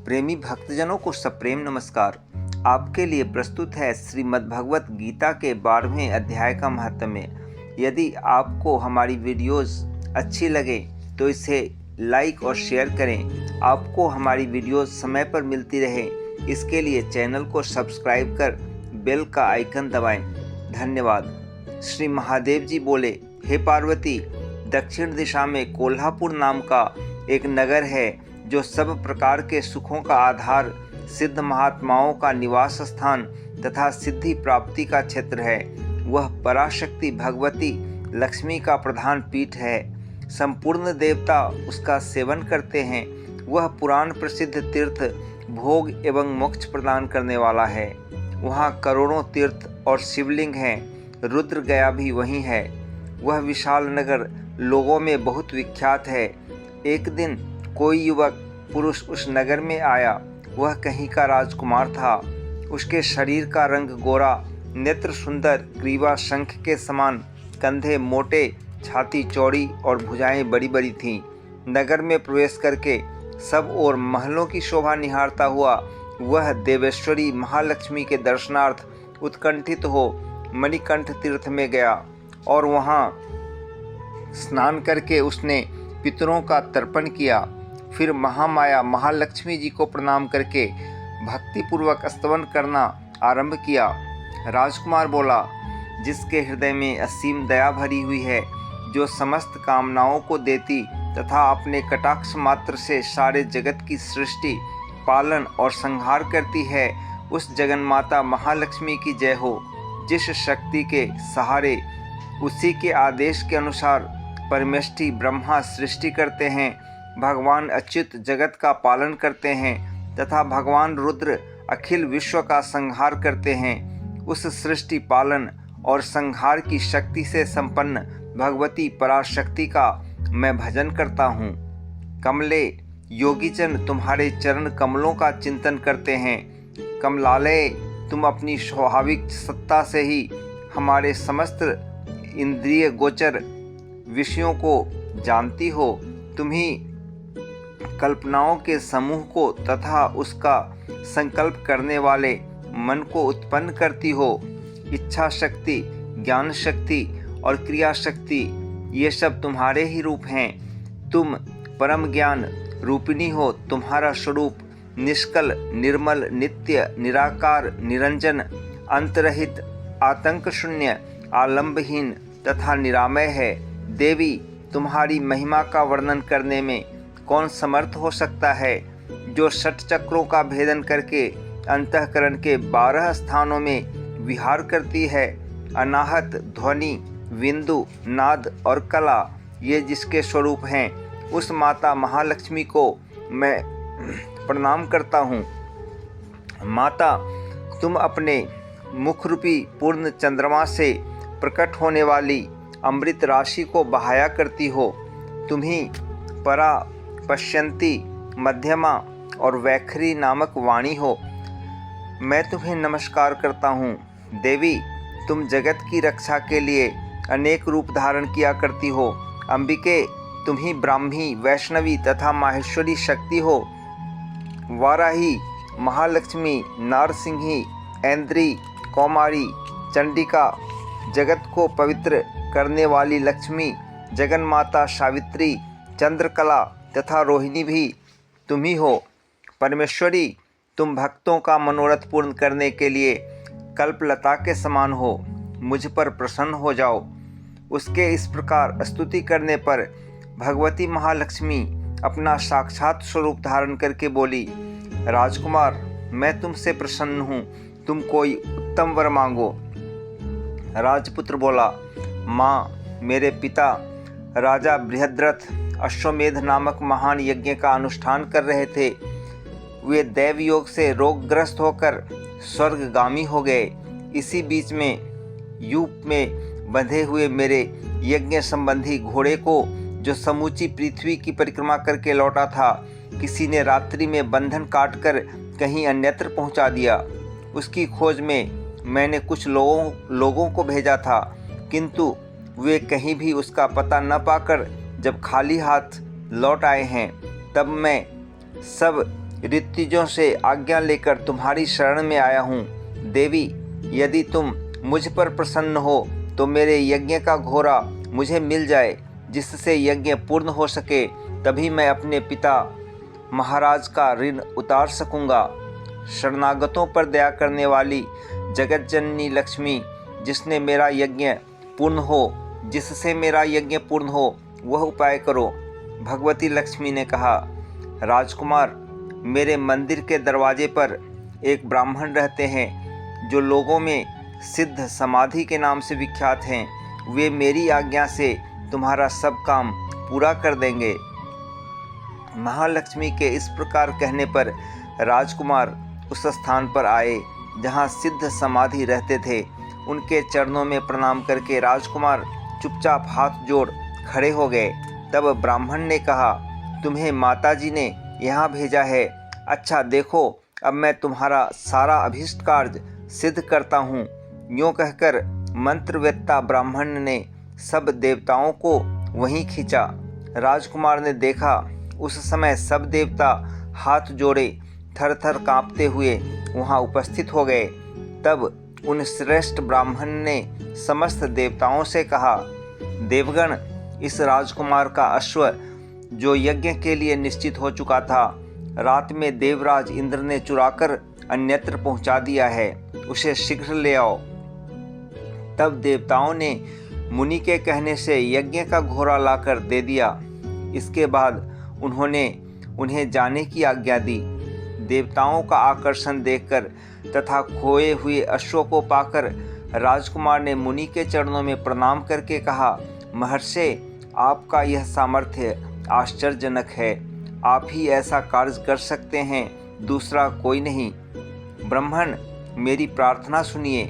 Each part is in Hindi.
प्रेमी भक्तजनों को सप्रेम नमस्कार। आपके लिए प्रस्तुत है श्रीमद् भगवत गीता के 12वें अध्याय का महात्म्य। यदि आपको हमारी वीडियोस अच्छी लगे तो इसे लाइक और शेयर करें। आपको हमारी वीडियोस समय पर मिलती रहे इसके लिए चैनल को सब्सक्राइब कर बेल का आइकन दबाएं। धन्यवाद। श्री महादेव जी बोले, हे पार्वती, दक्षिण दिशा में कोल्हापुर नाम का एक नगर है जो सब प्रकार के सुखों का आधार, सिद्ध महात्माओं का निवास स्थान तथा सिद्धि प्राप्ति का क्षेत्र है। वह पराशक्ति भगवती लक्ष्मी का प्रधान पीठ है। संपूर्ण देवता उसका सेवन करते हैं। वह पुराण प्रसिद्ध तीर्थ भोग एवं मोक्ष प्रदान करने वाला है। वहाँ करोड़ों तीर्थ और शिवलिंग हैं। रुद्र गया भी वहीं है। वह विशाल नगर लोगों में बहुत विख्यात है। एक दिन कोई युवक पुरुष उस नगर में आया। वह कहीं का राजकुमार था। उसके शरीर का रंग गोरा, नेत्र सुंदर, ग्रीवा शंख के समान, कंधे मोटे, छाती चौड़ी और भुजाएं बड़ी बड़ी थीं। नगर में प्रवेश करके सब ओर महलों की शोभा निहारता हुआ वह देवेश्वरी महालक्ष्मी के दर्शनार्थ उत्कंठित हो मणिकंठ तीर्थ में गया और वहाँ स्नान करके उसने पितरों का तर्पण किया। फिर महामाया महालक्ष्मी जी को प्रणाम करके भक्तिपूर्वक स्तवन करना आरंभ किया। राजकुमार बोला, जिसके हृदय में असीम दया भरी हुई है, जो समस्त कामनाओं को देती तथा अपने कटाक्ष मात्र से सारे जगत की सृष्टि, पालन और संहार करती है, उस जगन्माता महालक्ष्मी की जय हो। जिस शक्ति के सहारे उसी के आदेश के अनुसार परमेष्ठी ब्रह्मा सृष्टि करते हैं, भगवान अच्युत जगत का पालन करते हैं तथा भगवान रुद्र अखिल विश्व का संहार करते हैं, उस सृष्टि पालन और संहार की शक्ति से संपन्न भगवती पराशक्ति का मैं भजन करता हूँ। कमले, योगीजन तुम्हारे चरण कमलों का चिंतन करते हैं। कमलालय, तुम अपनी स्वाभाविक सत्ता से ही हमारे समस्त इंद्रिय गोचर विषयों को जानती हो। तुम ही कल्पनाओं के समूह को तथा उसका संकल्प करने वाले मन को उत्पन्न करती हो। इच्छा शक्ति, ज्ञान शक्ति और क्रिया शक्ति, ये सब तुम्हारे ही रूप हैं। तुम परम ज्ञान रूपिणी हो। तुम्हारा स्वरूप निष्कल, निर्मल, नित्य, निराकार, निरंजन, अंतरहित, आतंक शून्य, आलंबहीन तथा निरामय है। देवी, तुम्हारी महिमा का वर्णन करने में कौन समर्थ हो सकता है, जो षट चक्रों का भेदन करके अंतःकरण के 12 स्थानों में विहार करती है। अनाहत, ध्वनि, बिंदु, नाद और कला, ये जिसके स्वरूप हैं, उस माता महालक्ष्मी को मैं प्रणाम करता हूँ। माता, तुम अपने मुख रूपी पूर्ण चंद्रमा से प्रकट होने वाली अमृत राशि को बहाया करती हो। तुम ही परा, पश्यंती, मध्यमा और वैखरी नामक वाणी हो। मैं तुम्हें नमस्कार करता हूँ। देवी, तुम जगत की रक्षा के लिए अनेक रूप धारण किया करती हो। अंबिके, तुम ही ब्राह्मी, वैष्णवी तथा माहेश्वरी शक्ति हो। वाराही, महालक्ष्मी, नारसिंही, ऐन्द्री, कौमारी, चंडिका, जगत को पवित्र करने वाली लक्ष्मी, जगन्माता सावित्री, चंद्रकला तथा रोहिणी भी तुम ही हो। परमेश्वरी, तुम भक्तों का मनोरथ पूर्ण करने के लिए कल्पलता के समान हो। मुझ पर प्रसन्न हो जाओ। उसके इस प्रकार स्तुति करने पर भगवती महालक्ष्मी अपना साक्षात स्वरूप धारण करके बोली, राजकुमार, मैं तुमसे प्रसन्न हूँ। तुम कोई उत्तम वर मांगो। राजपुत्र बोला, माँ, मेरे पिता राजा बृहद्रथ अश्वमेध नामक महान यज्ञ का अनुष्ठान कर रहे थे। वे दैव योग से रोगग्रस्त होकर स्वर्गगामी हो गए। इसी बीच में यूप में बंधे हुए मेरे यज्ञ संबंधी घोड़े को, जो समूची पृथ्वी की परिक्रमा करके लौटा था, किसी ने रात्रि में बंधन काटकर कहीं अन्यत्र पहुंचा दिया। उसकी खोज में मैंने कुछ लोगों को भेजा था, किंतु वे कहीं भी उसका पता न पाकर जब खाली हाथ लौट आए हैं, तब मैं सब ऋत्विजों से आज्ञा लेकर तुम्हारी शरण में आया हूँ। देवी, यदि तुम मुझ पर प्रसन्न हो तो मेरे यज्ञ का घोड़ा मुझे मिल जाए, जिससे यज्ञ पूर्ण हो सके, तभी मैं अपने पिता महाराज का ऋण उतार सकूँगा। शरणागतों पर दया करने वाली जगत जननी लक्ष्मी, जिससे मेरा यज्ञ पूर्ण हो, वह उपाय करो। भगवती लक्ष्मी ने कहा, राजकुमार, मेरे मंदिर के दरवाजे पर एक ब्राह्मण रहते हैं जो लोगों में सिद्ध समाधि के नाम से विख्यात हैं। वे मेरी आज्ञा से तुम्हारा सब काम पूरा कर देंगे। महालक्ष्मी के इस प्रकार कहने पर राजकुमार उस स्थान पर आए जहाँ सिद्ध समाधि रहते थे। उनके चरणों में प्रणाम करके राजकुमार चुपचाप हाथ जोड़ खड़े हो गए। तब ब्राह्मण ने कहा, तुम्हें माताजी ने यहाँ भेजा है। अच्छा देखो, अब मैं तुम्हारा सारा अभीष्ट कार्य सिद्ध करता हूँ। यूँ कहकर मंत्रवेत्ता ब्राह्मण ने सब देवताओं को वहीं खींचा। राजकुमार ने देखा, उस समय सब देवता हाथ जोड़े थर थर काँपते हुए वहाँ उपस्थित हो गए। तब उन श्रेष्ठ ब्राह्मण ने समस्त देवताओं से कहा, देवगण, इस राजकुमार का अश्व जो यज्ञ के लिए निश्चित हो चुका था, रात में देवराज इंद्र ने चुराकर अन्यत्र पहुंचा दिया है। उसे शीघ्र ले आओ। तब देवताओं ने मुनि के कहने से यज्ञ का घोड़ा लाकर दे दिया। इसके बाद उन्होंने उन्हें जाने की आज्ञा दी। देवताओं का आकर्षण देखकर तथा खोए हुए अश्वों को पाकर राजकुमार ने मुनि के चरणों में प्रणाम करके कहा, महर्षि, आपका यह सामर्थ्य आश्चर्यजनक है। आप ही ऐसा कार्य कर सकते हैं, दूसरा कोई नहीं। ब्राह्मण, मेरी प्रार्थना सुनिए।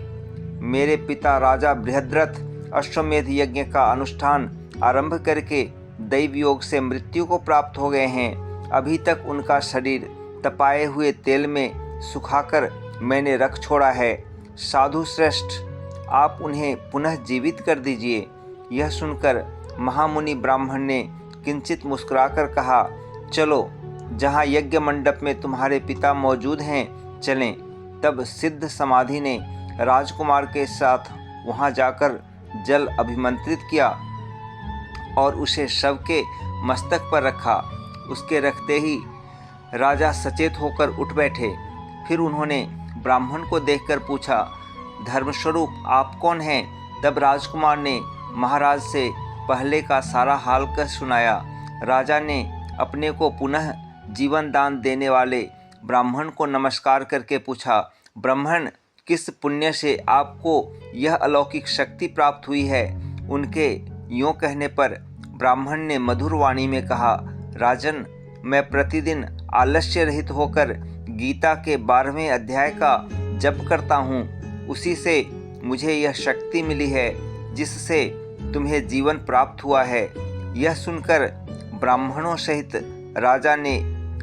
मेरे पिता राजा बृहद्रथ अश्वमेध यज्ञ का अनुष्ठान आरंभ करके दैव योग से मृत्यु को प्राप्त हो गए हैं। अभी तक उनका शरीर तपाए हुए तेल में सुखाकर मैंने रख छोड़ा है। साधु श्रेष्ठ, आप उन्हें पुनः जीवित कर दीजिए। यह सुनकर महामुनि ब्राह्मण ने किंचित मुस्कुराकर कहा, चलो, जहाँ यज्ञ मंडप में तुम्हारे पिता मौजूद हैं, चलें। तब सिद्ध समाधि ने राजकुमार के साथ वहाँ जाकर जल अभिमंत्रित किया और उसे शव के मस्तक पर रखा। उसके रखते ही राजा सचेत होकर उठ बैठे। फिर उन्होंने ब्राह्मण को देखकर पूछा, धर्मस्वरूप, आप कौन हैं? तब राजकुमार ने महाराज से पहले का सारा हाल कह सुनाया। राजा ने अपने को पुनः जीवन दान देने वाले ब्राह्मण को नमस्कार करके पूछा, ब्राह्मण, किस पुण्य से आपको यह अलौकिक शक्ति प्राप्त हुई है? उनके यूँ कहने पर ब्राह्मण ने मधुर वाणी में कहा, राजन, मैं प्रतिदिन आलस्य रहित होकर गीता के 12वें अध्याय का जप करता हूँ। उसी से मुझे यह शक्ति मिली है जिससे तुम्हें जीवन प्राप्त हुआ है। यह सुनकर ब्राह्मणों सहित राजा ने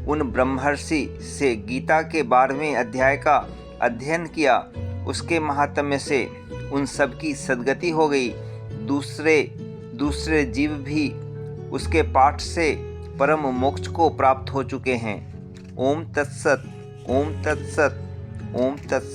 उन ब्रह्मर्षि से गीता के 12वें अध्याय का अध्ययन किया। उसके महात्म्य से उन सब की सद्गति हो गई। दूसरे जीव भी उसके पाठ से परम मोक्ष को प्राप्त हो चुके हैं। ओम तत्सत, ओम तत्सत, ओम तत्सत।